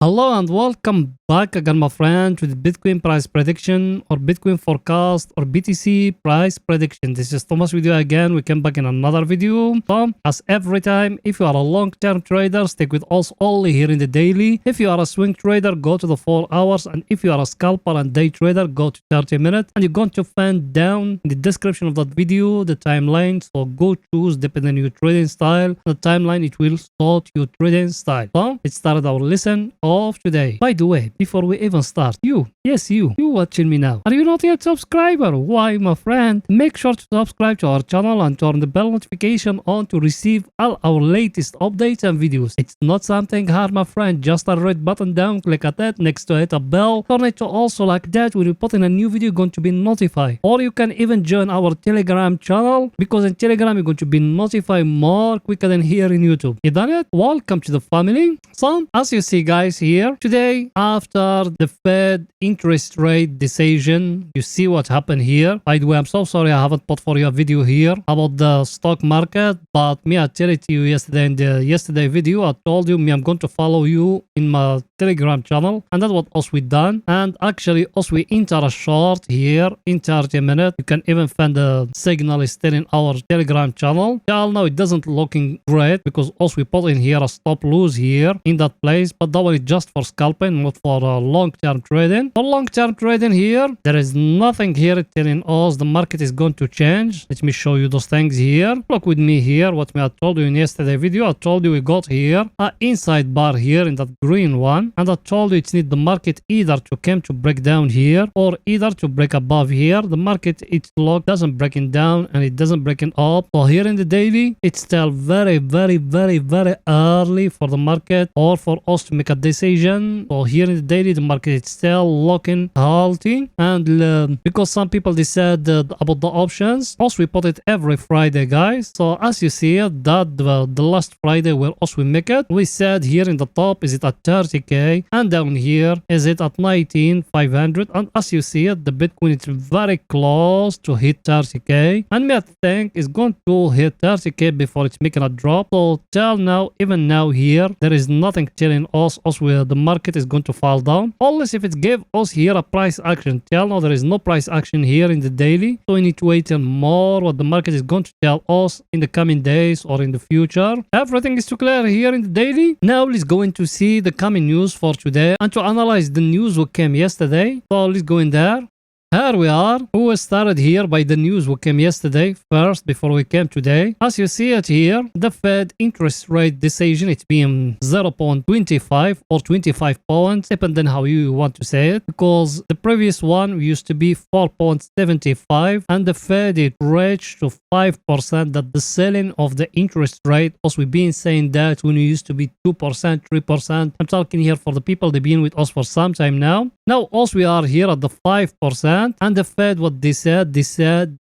Hello and welcome back again, my friend, to the Bitcoin price prediction or Bitcoin forecast or BTC price prediction. This is Thomas with you again. We came back in another video. So, as every time, if you are a long-term trader, stick with us only here in the daily. If you are a swing trader, go to the 4 hours. And if you are a scalper and day trader, go to 30 minutes. And you're going to find down in the description of that video the timeline. So go choose, depending on your trading style, the timeline it will sort your trading style. So it started our lesson of today. By the way, before we even start, you watching me now, are you not yet a subscriber? Why, my friend, make sure to subscribe to our channel and turn the bell notification on to receive all our latest updates and videos. It's not something hard, my friend, just a red button down, click at that, next to it a bell, turn it to also like that. When we put in a new video, you're going to be notified. Or you can even join our Telegram channel, because in Telegram you're going to be notified more quicker than here in YouTube. You done it? Welcome to the family. So as you see, guys, here today, after the Fed interest rate decision, you see what happened here. By the way, I'm so sorry I haven't put for you a video here about the stock market, but me, I tell it to you yesterday in the yesterday video. I told you, me, I'm going to follow you in my Telegram channel, and that's what us we done. And actually us we enter a short here in 30 minutes. You can even find the signal is still in our Telegram channel. Till now it doesn't looking great, because us we put in here a stop loss here in that place, but that one is just for scalping, not for long-term trading. For long-term trading here, there is nothing here telling us the market is going to change. Let me show you those things here. Look with me here, what I told you in yesterday video. I told you we got here an inside bar here in that green one, and I told you it's need the market either to come to break down here or either to break above here. The market, it's locked, doesn't breaking down and it doesn't breaking up. So here in the daily, it's still very early for the market or for us to make a decision. So here in the daily, the market is still looking healthy, and because some people they said about the options, also we put it every Friday, guys. So as you see it, that the last Friday where us we make it, we said here in the top is it at 30k, and down here is it at 19,500, and as you see it, the Bitcoin is very close to hit 30k, and me I think it's going to hit 30k before it's making a drop. So till now, even now here, there is nothing telling us where the market is going to fall down, unless if it gave us here a price action. Till now there is no price action here in the daily, so we need to wait and more what the market is going to tell us in the coming days or in the future. Everything is too clear here in the daily. Now let's go in to see the coming news for today and to analyze the news what came yesterday. So let's go in there. Here we are. We started here by the news what came yesterday first before we came today. As you see it here, the Fed interest rate decision, it's been 0.25 or 25 points, depending how you want to say it, because the previous one used to be 4.75, and the Fed it reached to 5%, that the selling of the interest rate. Also we've been saying that when it used to be 2%, 3%. I'm talking here for the people they've been with us for some time now. Now also we are here at the 5%. And the Fed, what they said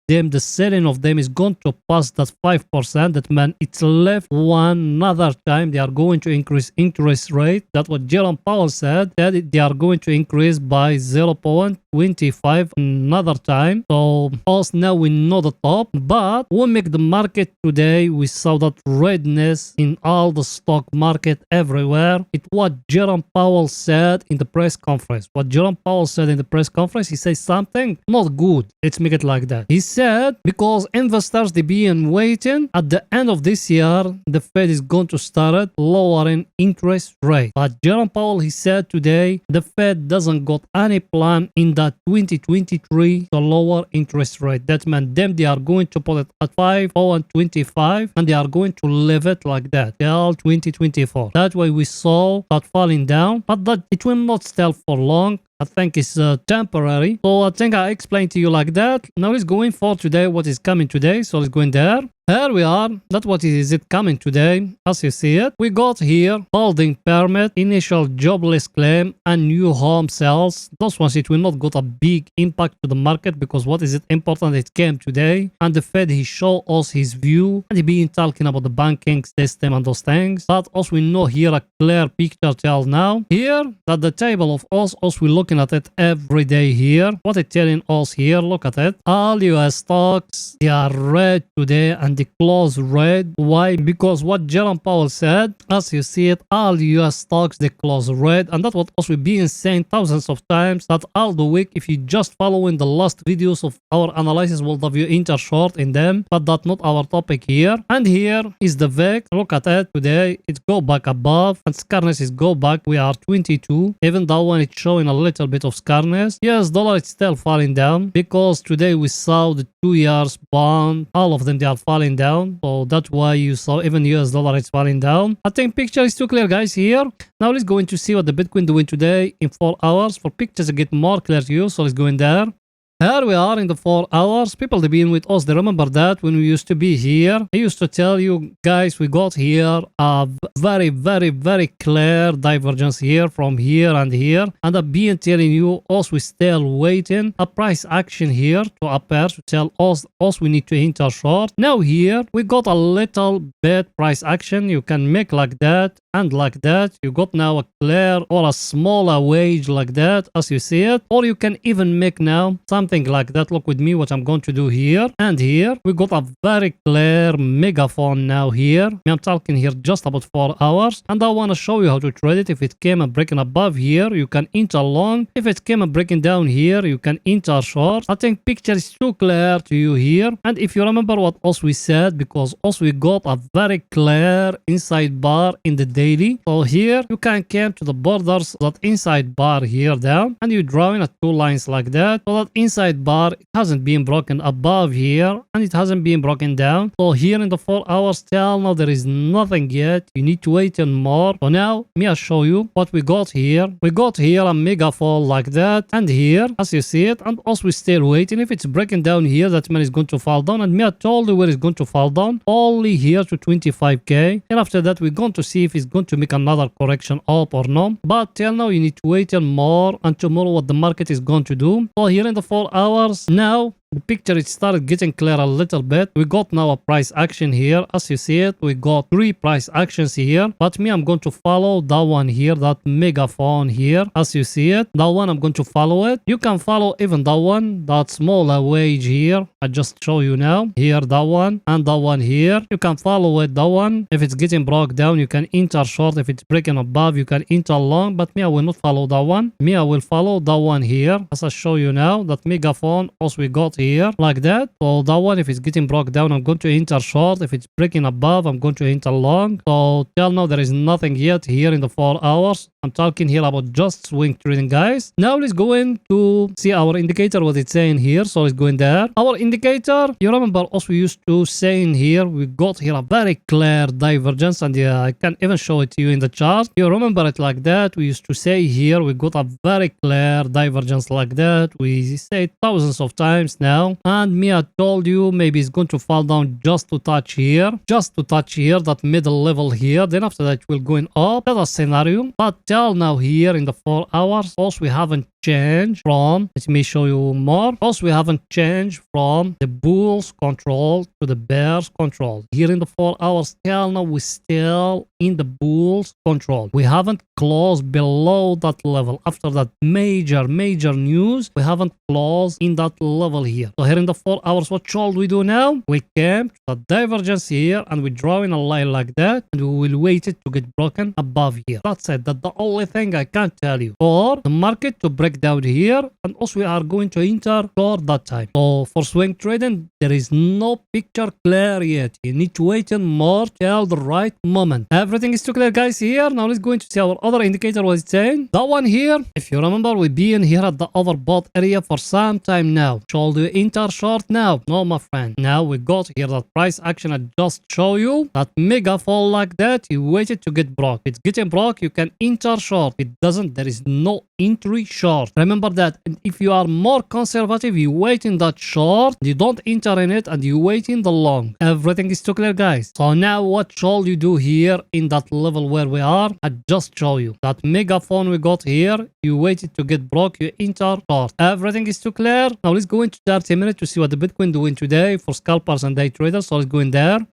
them the selling of them is going to pass that 5%. That means it's left one another time they are going to increase interest rate. That's what Jerome Powell said, that they are going to increase by 0.25 another time. So us now we know the top, but we make the market today, we saw that redness in all the stock market everywhere. It's what Jerome Powell said in the press conference. What Jerome Powell said in the press conference, he says something not good. Let's make it like that. He said because investors they been waiting, at the end of this year the Fed is going to start lowering interest rate. But Jerome Powell, he said today the Fed doesn't got any plan in that 2023 to lower interest rate. That means them they are going to put it at 5.25 and they are going to leave it like that till 2024. That way we saw that falling down, but that it will not stay for long. I think it's temporary. So I think I explained to you like that. Now let's go in for today what is coming today. So let's go in there. Here we are. That's what is it coming today. As you see it, we got here building permit, initial jobless claim, and new home sales. Those ones it will not got a big impact to the market, because what is it important, it came today, and the Fed he show us his view, and he been talking about the banking system and those things. But also we know here a clear picture till now. Here that the table of us we looking at it every day here. What it telling us here, look at it. All US stocks they are red today, and and they close red. Why? Because what Jerome Powell said, as you see it, all US stocks they close red, and that's what also being saying thousands of times that all the week. If you just following the last videos of our analysis, will have you enter short in them, but that's not our topic here. And here is the VIX. Look at it today. It go back above, and scarness is go back. We are 22. Even though when it's showing a little bit of scarness, US dollar is still falling down because today we saw the 2 years bond, all of them they are falling down. So that's why you saw even US dollar is falling down. I think picture is too clear, guys. Here now let's go into see what the Bitcoin doing today in 4 hours for pictures to get more clear to you. So let's go in there. Here we are in the 4 hours. People they've been with us, they remember that when we used to be here, I used to tell you guys we got here a very clear divergence here from here, and I've been telling you us we still waiting a price action here to appear to tell us we need to enter short. Now here we got a little bit price action. You can make like that and like that. You got now a clear or a smaller wage like that as you see it, or you can even make now something like that. Look with me what I'm going to do here, and here we got a very clear megaphone now here. I'm talking here just about 4 hours, and I want to show you how to trade it. If it came and breaking above here, you can enter long. If it came and breaking down here, you can enter short. I think picture is too clear to you here. And if you remember what else we said, because also we got a very clear inside bar in the day. So here you can come to the borders that inside bar here down, and you drawing a 2 lines like that. So that inside bar it hasn't been broken above here, and it hasn't been broken down. So here in the 4 hours till now there is nothing yet. You need to wait and more. So now me I show you what we got here. We got here a mega fall like that, and here as you see it, and also we still waiting. If it's breaking down here, that means it's going to fall down, and me I told you where it's going to fall down, only here to 25k. And after that we're going to see if it's going to make another correction up or no, but till now you need to wait and more, and tomorrow what the market is going to do. So here in the 4 hours now the picture it started getting clear a little bit. We got now a price action here. As you see it, we got 3 price actions here, but me I'm going to follow that one here, that megaphone here. As you see it, that one I'm going to follow it. You can follow even that one, that smaller wage here. I just show you now here, that one and that one here. You can follow it, that one. If it's getting broke down, you can enter short. If it's breaking above, you can enter long, but me I will not follow that one. Me I will follow that one here, as I show you now, that megaphone. Also we got here like that. So that one, if it's getting broke down, I'm going to enter short. If it's breaking above, I'm going to enter long. So till now there is nothing yet here in the 4 hours. I'm talking here about just swing trading, guys. Now let's go in to see our indicator, what it's saying here. So let's go in there. Our indicator, you remember also we used to say in here, we got here a very clear divergence, and yeah, I can even show it to you in the chart. You remember it like that. We used to say here we got a very clear divergence like that. We say thousands of times now, and me I told you maybe it's going to fall down just to touch here, that middle level here. Then after that we're going up. That's a scenario, but till now here in the 4 hours also we haven't changed from, let me show you more. Also we haven't changed from the bulls control to the bears control. Here in the 4 hours till now we still in the bulls control. We haven't closed below that level. After that major news, we haven't closed in that level here. So here in the 4 hours, what should we do now? We came to the divergence here, and we're drawing a line like that, and we will wait it to get broken above here. That's it. That's the only thing I can tell you. For the market to break down here, and also we are going to enter for that time. So for swing trading, there is no picture clear yet. You need to wait and more till the right moment. Everything is too clear, guys, here. Now let's go into see our other indicator, what it's saying. That one here, if you remember, we've been here at the overbought area for some time now. Should we enter short now? No, my friend. Now we got here that price action I just show you. That mega fall like that, you waited to get broke. It's getting broke, you can enter short. It doesn't, there is no entry short. Remember that. And if you are more conservative, you wait in that short, you don't enter in it, and you wait in the long. Everything is too clear, guys. So now what shall you do here in that level where we are? I just show you that megaphone we got here. You waited to get broke, you enter short. Everything is too clear. Now let's go into 30 minutes to see what the Bitcoin doing today for scalpers and day traders. So let's go in there.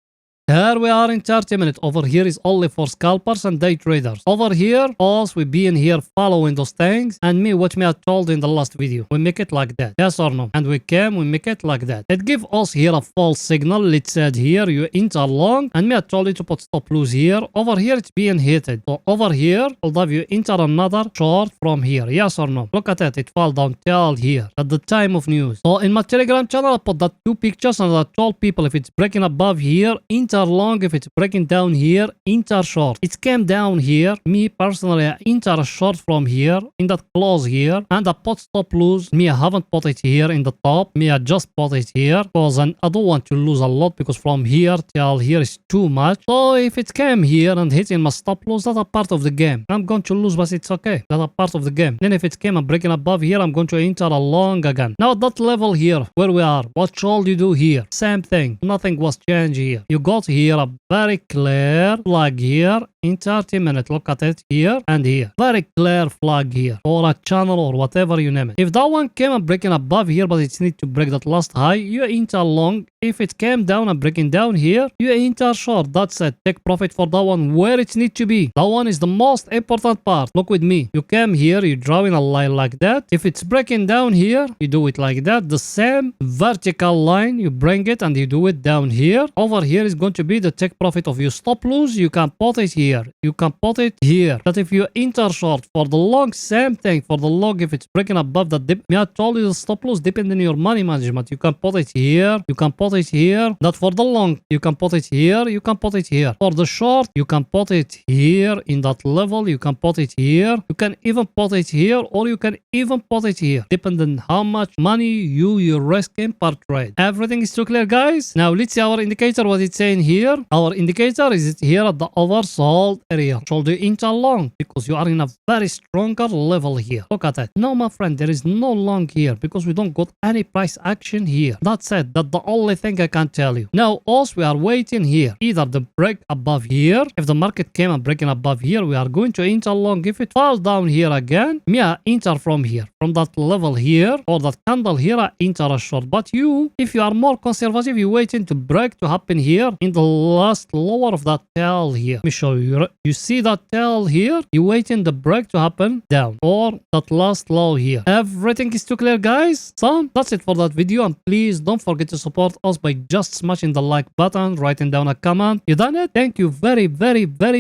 Here we are in 30 minutes. Over here is only for scalpers and day traders. Over here, us, we be in here following those things. And me, what me I told in the last video. We make it like that. Yes or no? And we make it like that. It give us here a false signal. Let's say here you enter long. And me I told you to put stop loss here. Over here it's being hitted. So over here, will have you enter another short from here. Yes or no? Look at it. It fall down till here at the time of news. So in my Telegram channel, I put that two pictures and I told people if it's breaking above here, enter long. If it's breaking down here, enter short. It came down here. Me personally, I enter a short from here in that close here, and I put stop loss. Me, I haven't put it here in the top. Me, I just put it here because I don't want to lose a lot because from here till here is too much. So if it came here and hitting my stop loss, that's a part of the game. I'm going to lose, but it's okay. That's a part of the game. Then if it came and breaking above here, I'm going to enter a long again. Now that level here, where we are, what should you do here? Same thing. Nothing was changed here. You got here a very clear flag here in 30 minutes. Look at it here and here. Very clear flag here or a channel or whatever you name it. If that one came and breaking above here, but it needs to break that last high, you enter long. If it came down and breaking down here, you enter short. That's it. Take profit for that one where it needs to be. That one is the most important part. Look with me. You came here, you drawing a line like that. If it's breaking down here, you do it like that. The same vertical line, you bring it and you do it down here. Over here is going to be the take profit of your stop loss. You can put it here. You can put it here. But if you enter short for the long, same thing. For the long, if it's breaking above the dip, me I told you the stop loss depending on your money management. You can put it here. You can put it here. That for the long, you can put it here. You can put it here. For the short, you can put it here in that level. You can put it here. You can even put it here, or you can even put it here, depending on how much money you risk in per trade. Everything is too clear, guys. Now let's see our indicator, what it's saying here. Our indicator is here at the oversold area. Should you enter long? Because you are in a very stronger level here. Look at it. No, my friend, there is no long here because we don't got any price action here. That's it. That's the only thing I can tell you. Now, us, we are waiting here. Either the break above here. If the market came and breaking above here, we are going to enter long. If it falls down here again, me, I enter from here. From that level here or that candle here, I enter a short. But you, if you are more conservative, you waiting to break to happen here in the last lower of that tail here. Let me show you. You see that tail here? You waiting the break to happen down or that last low here. Everything is too clear, guys. So that's it for that video, and please don't forget to support us by just smashing the like button, writing down a comment. You done it? Thank you very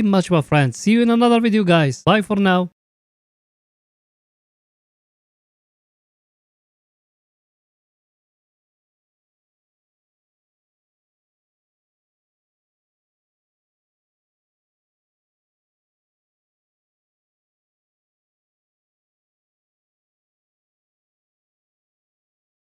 much, my friends. See you in another video, guys. Bye for now.